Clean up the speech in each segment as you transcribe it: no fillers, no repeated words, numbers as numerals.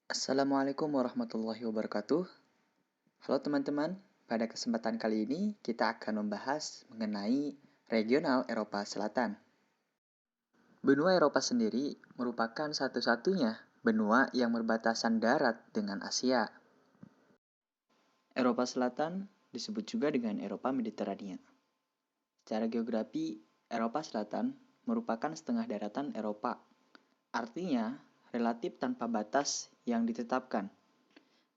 Assalamualaikum warahmatullahi wabarakatuh. Halo teman-teman, pada kesempatan kali ini kita akan membahas mengenai regional Eropa Selatan. Benua Eropa sendiri merupakan satu-satunya benua yang berbatasan darat dengan Asia. Eropa Selatan disebut juga dengan Eropa Mediterania. Secara geografi, Eropa Selatan merupakan setengah daratan Eropa. Artinya, relatif tanpa batas yang ditetapkan,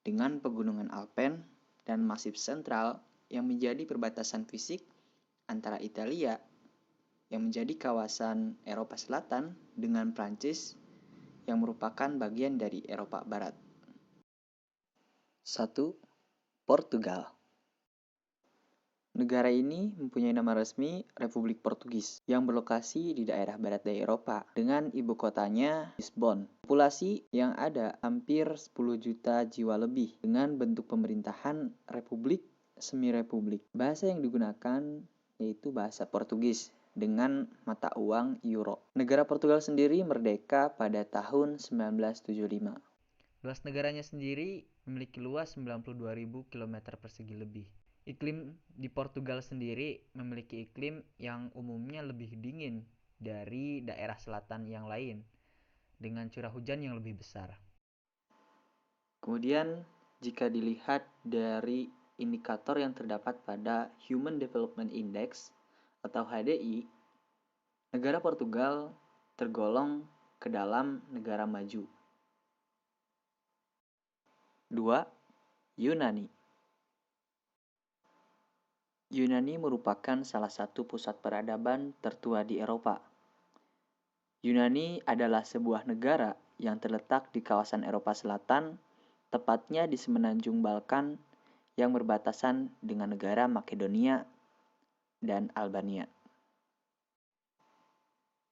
dengan pegunungan Alpen dan Masif Sentral yang menjadi perbatasan fisik antara Italia yang menjadi kawasan Eropa Selatan dengan Prancis yang merupakan bagian dari Eropa Barat. 1. Portugal. Negara ini mempunyai nama resmi Republik Portugis yang berlokasi di daerah barat daya Eropa dengan ibu kotanya Lisbon. Populasi yang ada hampir 10 juta jiwa lebih dengan bentuk pemerintahan republik semi-republik. Bahasa yang digunakan yaitu bahasa Portugis dengan mata uang euro. Negara Portugal sendiri merdeka pada tahun 1975. Luas negaranya sendiri memiliki luas 92.000 km persegi lebih. Iklim di Portugal sendiri memiliki iklim yang umumnya lebih dingin dari daerah selatan yang lain, dengan curah hujan yang lebih besar. Kemudian, jika dilihat dari indikator yang terdapat pada Human Development Index atau HDI, negara Portugal tergolong ke dalam negara maju. 2. Yunani. Yunani merupakan salah satu pusat peradaban tertua di Eropa. Yunani adalah sebuah negara yang terletak di kawasan Eropa Selatan, tepatnya di semenanjung Balkan yang berbatasan dengan negara Makedonia dan Albania.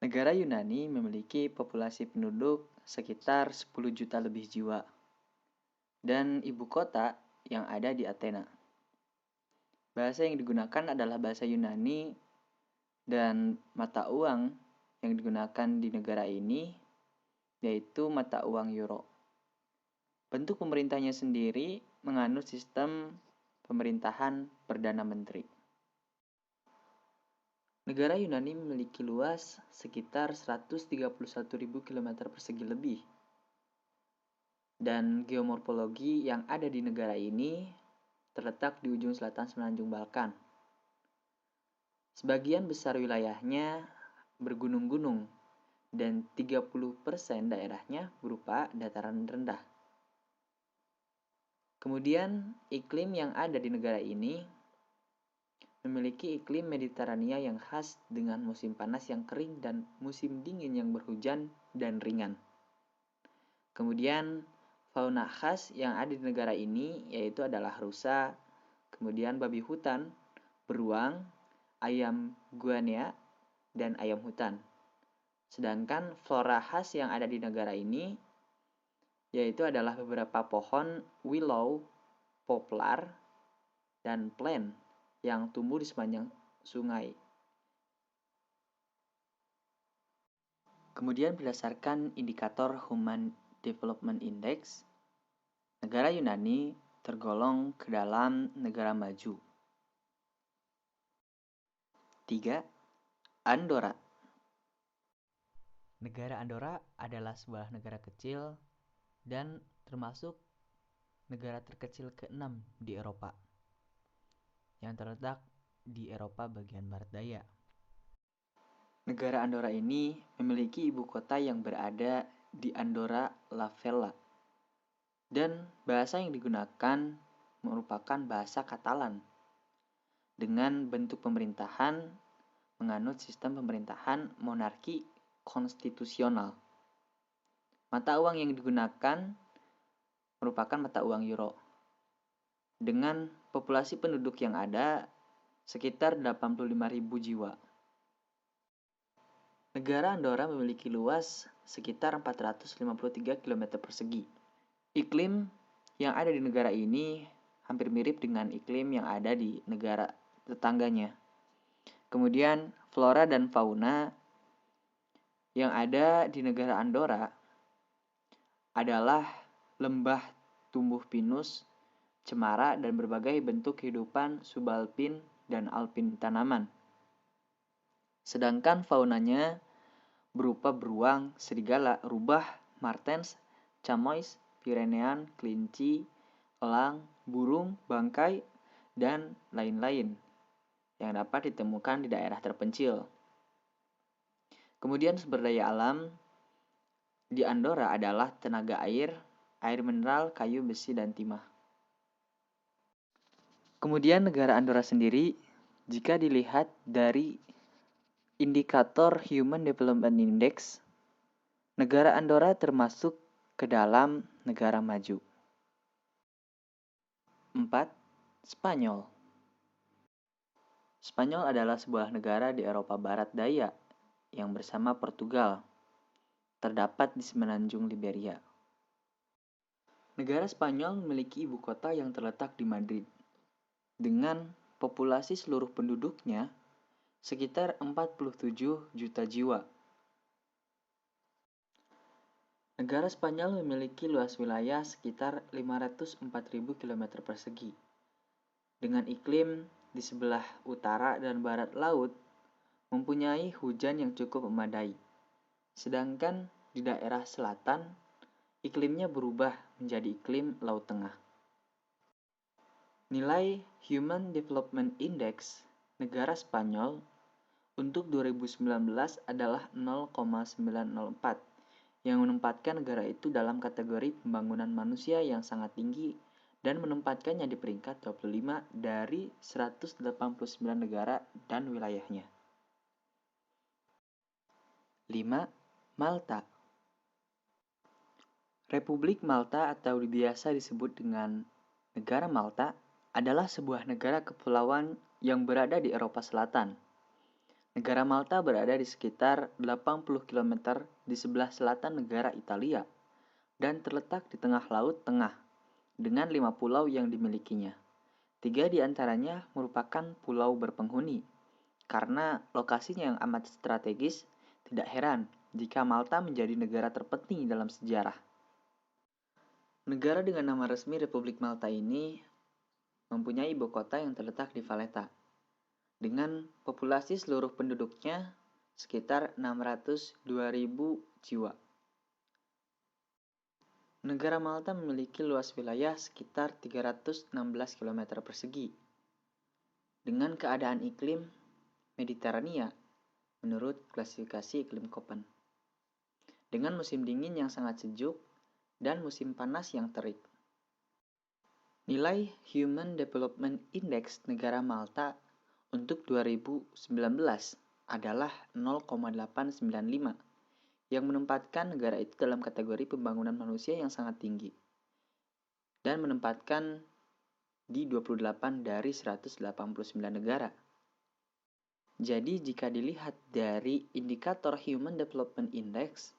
Negara Yunani memiliki populasi penduduk sekitar 10 juta lebih jiwa dan ibu kota yang ada di Athena. Bahasa yang digunakan adalah bahasa Yunani dan mata uang yang digunakan di negara ini yaitu mata uang euro. Bentuk pemerintahnya sendiri menganut sistem pemerintahan Perdana Menteri. Negara Yunani memiliki luas sekitar 131.000 km persegi lebih. Dan geomorfologi yang ada di negara ini terletak di ujung selatan semenanjung Balkan. Sebagian besar wilayahnya bergunung-gunung dan 30% daerahnya berupa dataran rendah. Kemudian, iklim yang ada di negara ini memiliki iklim Mediterania yang khas dengan musim panas yang kering dan musim dingin yang berhujan dan ringan. Kemudian, fauna khas yang ada di negara ini yaitu adalah rusa, kemudian babi hutan, beruang, ayam guinea, dan ayam hutan. Sedangkan flora khas yang ada di negara ini yaitu adalah beberapa pohon willow, poplar, dan plant yang tumbuh di sepanjang sungai. Kemudian berdasarkan indikator Human Development Index, negara Yunani tergolong ke dalam negara maju. 3. Andorra. Negara Andorra adalah sebuah negara kecil dan termasuk negara terkecil ke-6 di Eropa, yang terletak di Eropa bagian barat daya. Negara Andorra ini memiliki ibu kota yang berada di Andorra la Vella. Dan bahasa yang digunakan merupakan bahasa Katalan dengan bentuk pemerintahan menganut sistem pemerintahan monarki konstitusional. Mata uang yang digunakan merupakan mata uang euro. Dengan populasi penduduk yang ada sekitar 85.000 jiwa. Negara Andorra memiliki luas sekitar 453 km persegi. Iklim yang ada di negara ini hampir mirip dengan iklim yang ada di negara tetangganya. Kemudian flora dan fauna yang ada di negara Andorra adalah lembah tumbuh pinus, cemara, dan berbagai bentuk kehidupan subalpin dan alpin tanaman. Sedangkan faunanya berupa beruang, serigala, rubah, martens, chamois, Pyrenean, kelinci, elang, burung, bangkai, dan lain-lain yang dapat ditemukan di daerah terpencil. Kemudian sumber daya alam di Andorra adalah tenaga air mineral, kayu, besi, dan timah. Kemudian negara Andorra sendiri, jika dilihat dari indikator Human Development Index, negara Andorra termasuk ke dalam negara maju. 4. Spanyol. Spanyol adalah sebuah negara di Eropa Barat Daya yang bersama Portugal terdapat di semenanjung Liberia. Negara Spanyol memiliki ibu kota yang terletak di Madrid, dengan populasi seluruh penduduknya sekitar 47 juta jiwa. Negara Spanyol memiliki luas wilayah sekitar 504.000 km persegi, dengan iklim di sebelah utara dan barat laut mempunyai hujan yang cukup memadai, sedangkan di daerah selatan iklimnya berubah menjadi iklim Laut Tengah. Nilai Human Development Index negara Spanyol untuk 2019 adalah 0,904 yang menempatkan negara itu dalam kategori pembangunan manusia yang sangat tinggi dan menempatkannya di peringkat 25 dari 189 negara dan wilayahnya. 5. Malta. Republik Malta atau biasa disebut dengan Negara Malta adalah sebuah negara kepulauan yang berada di Eropa Selatan. Negara Malta berada di sekitar 80 km di sebelah selatan negara Italia dan terletak di tengah Laut Tengah dengan 5 pulau yang dimilikinya. 3 di antaranya merupakan pulau berpenghuni. Karena lokasinya yang amat strategis, tidak heran jika Malta menjadi negara terpenting dalam sejarah. Negara dengan nama resmi Republik Malta ini mempunyai ibu kota yang terletak di Valletta, dengan populasi seluruh penduduknya sekitar 602.000 jiwa. Negara Malta memiliki luas wilayah sekitar 316 km persegi, dengan keadaan iklim Mediterania menurut klasifikasi iklim Köppen, dengan musim dingin yang sangat sejuk dan musim panas yang terik. Nilai Human Development Index negara Malta untuk 2019 adalah 0,895 yang menempatkan negara itu dalam kategori pembangunan manusia yang sangat tinggi dan menempatkan di 28 dari 189 negara. Jadi jika dilihat dari indikator Human Development Index,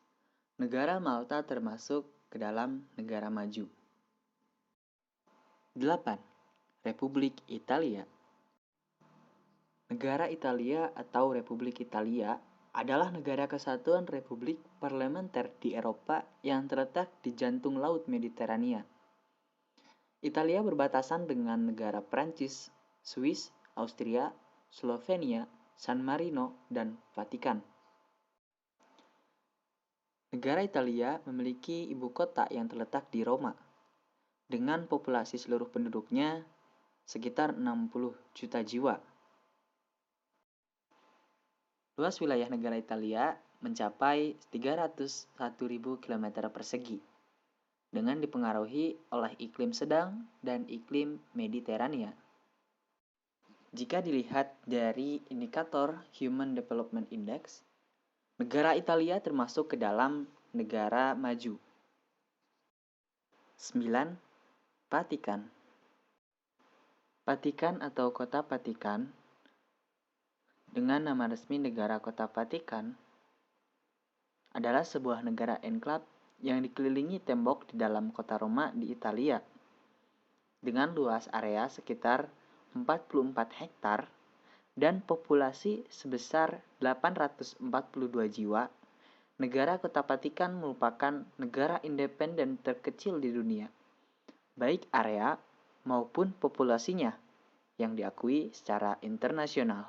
negara Malta termasuk ke dalam negara maju. 8. Republik Italia. Negara Italia atau Republik Italia adalah negara kesatuan republik parlementer di Eropa yang terletak di jantung Laut Mediterania. Italia berbatasan dengan negara Prancis, Swiss, Austria, Slovenia, San Marino, dan Vatikan. Negara Italia memiliki ibu kota yang terletak di Roma, dengan populasi seluruh penduduknya sekitar 60 juta jiwa. Luas wilayah negara Italia mencapai 301.000 km persegi, dengan dipengaruhi oleh iklim sedang dan iklim Mediterania. Jika dilihat dari indikator Human Development Index, negara Italia termasuk ke dalam negara maju. 9. Vatikan. Vatikan atau Kota Vatikan dengan nama resmi Negara Kota Vatikan adalah sebuah negara enklave yang dikelilingi tembok di dalam kota Roma di Italia dengan luas area sekitar 44 hektar dan populasi sebesar 842 jiwa Negara Kota Vatikan merupakan negara independen terkecil di dunia, baik area maupun populasinya yang diakui secara internasional.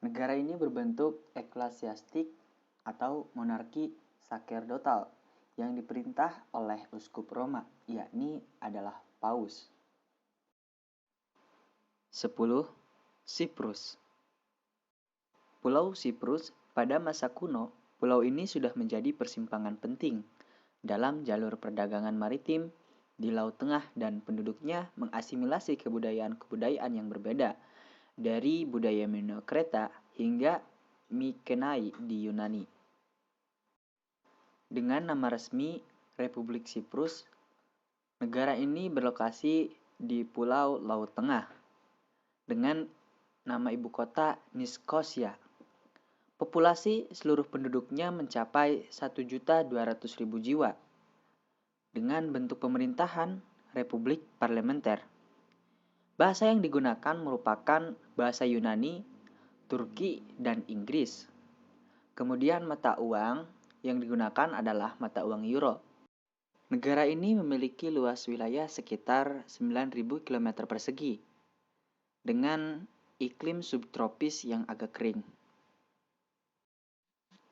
Negara ini berbentuk eklesiastik atau monarki sakerdotal yang diperintah oleh uskup Roma, yakni adalah Paus. 10. Siprus. Pulau Siprus, pada masa kuno, pulau ini sudah menjadi persimpangan penting dalam jalur perdagangan maritim di Laut Tengah dan penduduknya mengasimilasi kebudayaan-kebudayaan yang berbeda dari budaya Mino Kreta hingga Mykenai di Yunani. Dengan nama resmi Republik Siprus, negara ini berlokasi di Pulau Laut Tengah dengan nama ibu kota Niskosia. Populasi seluruh penduduknya mencapai 1.200.000 jiwa dengan bentuk pemerintahan republik parlementer. Bahasa yang digunakan merupakan bahasa Yunani, Turki, dan Inggris. Kemudian mata uang yang digunakan adalah mata uang euro. Negara ini memiliki luas wilayah sekitar 9.000 km persegi dengan iklim subtropis yang agak kering.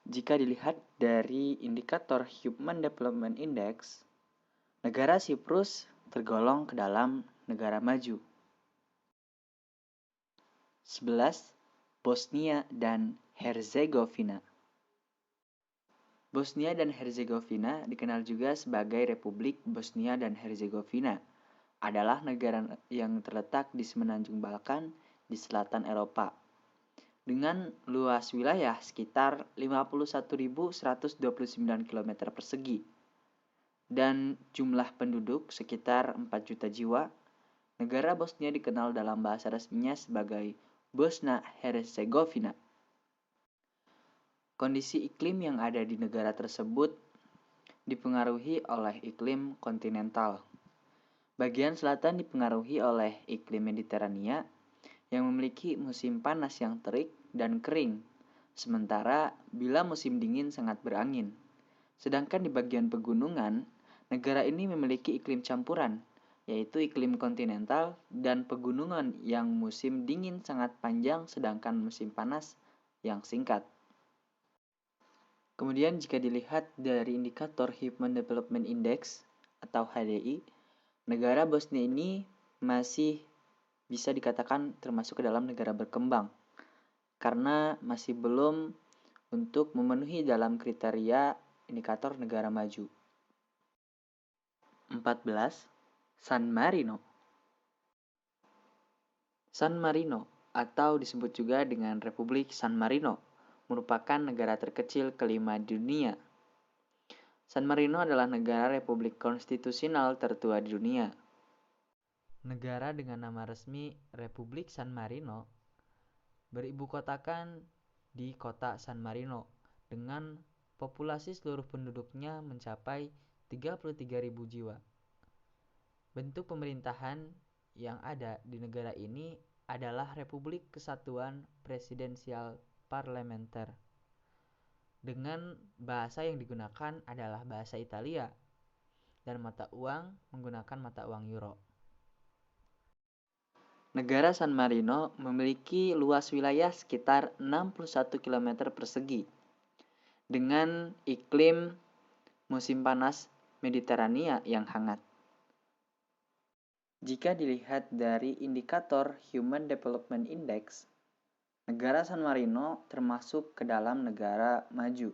Jika dilihat dari indikator Human Development Index, negara Siprus tergolong ke dalam negara maju. 11. Bosnia dan Herzegovina. Bosnia dan Herzegovina dikenal juga sebagai Republik Bosnia dan Herzegovina, adalah negara yang terletak di semenanjung Balkan di selatan Eropa, dengan luas wilayah sekitar 51.129 km persegi dan jumlah penduduk sekitar 4 juta jiwa. Negara Bosnia dikenal dalam bahasa resminya sebagai Bosnia-Herzegovina. Kondisi iklim yang ada di negara tersebut dipengaruhi oleh iklim kontinental. Bagian selatan dipengaruhi oleh iklim Mediterania yang memiliki musim panas yang terik dan kering, sementara bila musim dingin sangat berangin. Sedangkan di bagian pegunungan, negara ini memiliki iklim campuran, yaitu iklim kontinental dan pegunungan yang musim dingin sangat panjang sedangkan musim panas yang singkat. Kemudian jika dilihat dari indikator Human Development Index atau HDI, negara Bosnia ini masih bisa dikatakan termasuk ke dalam negara berkembang karena masih belum untuk memenuhi dalam kriteria indikator negara maju. 14. San Marino. San Marino atau disebut juga dengan Republik San Marino merupakan negara terkecil kelima di dunia. San Marino adalah negara republik konstitusional tertua di dunia. Negara dengan nama resmi Republik San Marino beribukotakan di kota San Marino dengan populasi seluruh penduduknya mencapai 33.000 jiwa. Bentuk pemerintahan yang ada di negara ini adalah Republik Kesatuan Presidensial Parlementer. Dengan bahasa yang digunakan adalah bahasa Italia dan mata uang menggunakan mata uang euro. Negara San Marino memiliki luas wilayah sekitar 61 km persegi dengan iklim musim panas Mediterania yang hangat. Jika dilihat dari indikator Human Development Index, negara San Marino termasuk ke dalam negara maju.